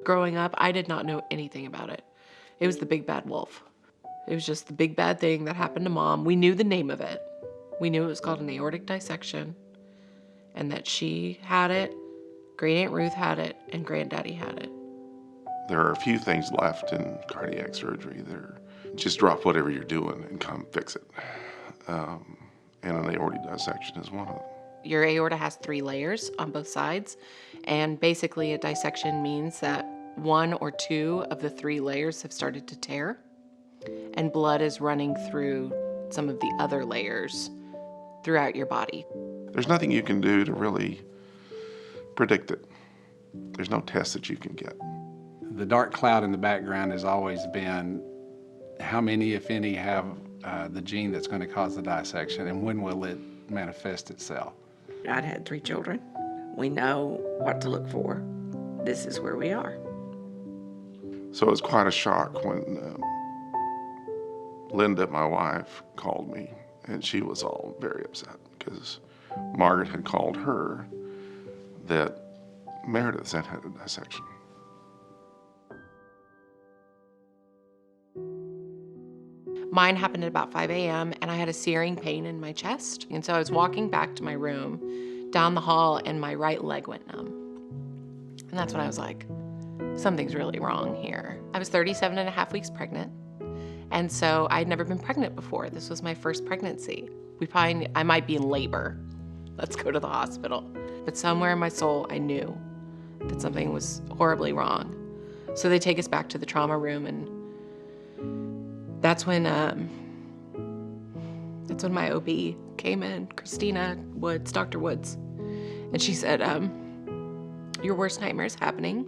Growing up, I did not know anything about it. It was the big bad wolf. It was just the big bad thing that happened to Mom. We knew the name of it. We knew it was called an aortic dissection, and that she had it, Great Aunt Ruth had it, and Granddaddy had it. There are a few things left in cardiac surgery. Just drop whatever you're doing and come fix it. And an aortic dissection is one of them. Your aorta has 3 layers on both sides, and basically a dissection means that 1 or 2 of the 3 layers have started to tear, and blood is running through some of the other layers throughout your body. There's nothing you can do to really predict it. There's no test that you can get. The dark cloud in the background has always been how many, if any, have the gene that's going to cause the dissection, and when will it manifest itself? I'd had 3 children. We know what to look for. This is where we are. So it was quite a shock when Linda, my wife, called me, and she was all very upset because Margaret had called her that Meredith had had a dissection. Mine happened at about 5 a.m. and I had a searing pain in my chest. And so I was walking back to my room down the hall and my right leg went numb. And that's when I was like, something's really wrong here. I was 37 and a half weeks pregnant. And so I'd never been pregnant before. This was my first pregnancy. I might be in labor. Let's go to the hospital. But somewhere in my soul, I knew that something was horribly wrong. So they take us back to the trauma room, and that's when my OB came in, Christina Woods, Dr. Woods. And she said, your worst nightmare is happening,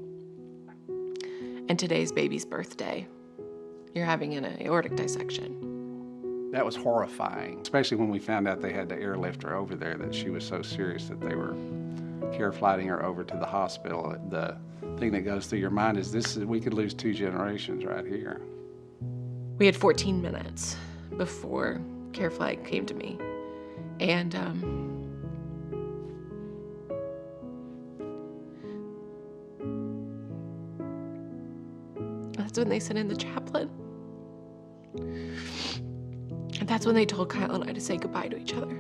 and today's baby's birthday. You're having an aortic dissection. That was horrifying, especially when we found out they had to airlift her over there, that she was so serious that they were care flighting her over to the hospital. The thing that goes through your mind is we could lose 2 generations right here. We had 14 minutes before care flight came to me. And that's when they sent in the chaplain. And that's when they told Kyle and I to say goodbye to each other.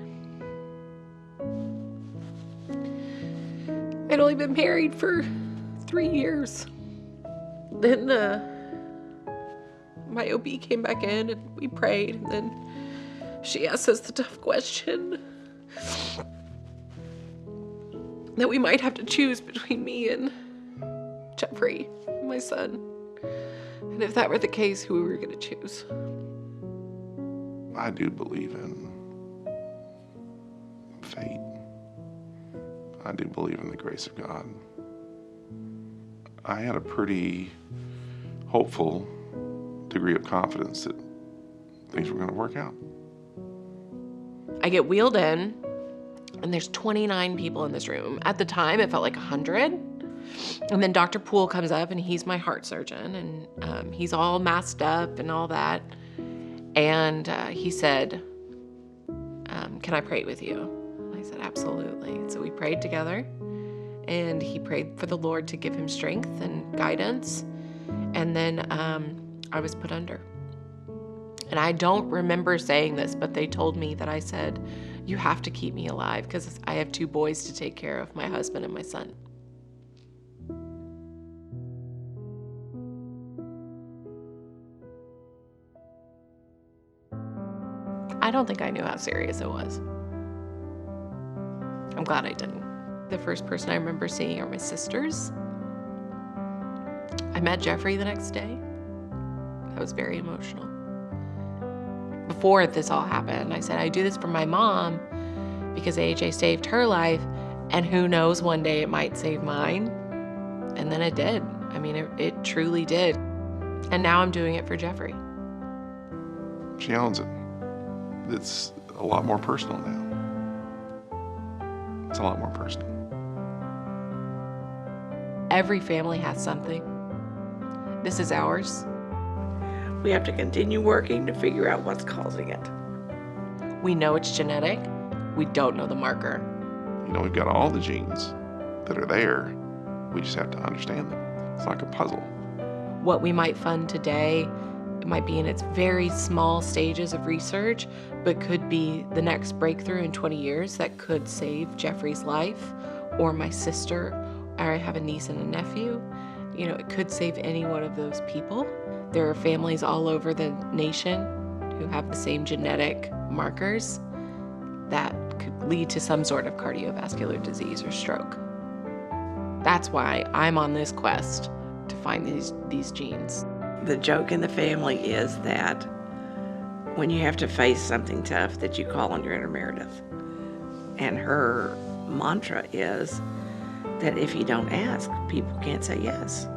I'd only been married for 3 years. Then my OB came back in and we prayed, and then she asked us the tough question that we might have to choose between me and Jeffrey, my son. And if that were the case, who we were going to choose. I do believe in fate. I do believe in the grace of God. I had a pretty hopeful degree of confidence that things were going to work out. I get wheeled in, and there's 29 people in this room. At the time, it felt like 100. And then Dr. Poole comes up, and he's my heart surgeon, and he's all masked up and all that. And he said, can I pray with you? I said, absolutely. So we prayed together, and he prayed for the Lord to give him strength and guidance. And then I was put under. And I don't remember saying this, but they told me that I said, you have to keep me alive because I have 2 boys to take care of, my husband and my son. I don't think I knew how serious it was. I'm glad I didn't. The first person I remember seeing are my sisters. I met Jeffrey the next day. That was very emotional. Before this all happened, I said, I do this for my mom because AJ saved her life, and who knows, one day it might save mine. And then it did. I mean, it truly did. And now I'm doing it for Jeffrey. She owns it. It's a lot more personal now. It's a lot more personal. Every family has something. This is ours. We have to continue working to figure out what's causing it. We know it's genetic. We don't know the marker. You know, we've got all the genes that are there. We just have to understand them. It's like a puzzle. What we might fund today, it might be in its very small stages of research, but could be the next breakthrough in 20 years that could save Jeffrey's life, or my sister, or I have a niece and a nephew. You know, it could save any one of those people. There are families all over the nation who have the same genetic markers that could lead to some sort of cardiovascular disease or stroke. That's why I'm on this quest to find these genes. The joke in the family is that when you have to face something tough, that you call on your inner Meredith. And her mantra is that if you don't ask, people can't say yes.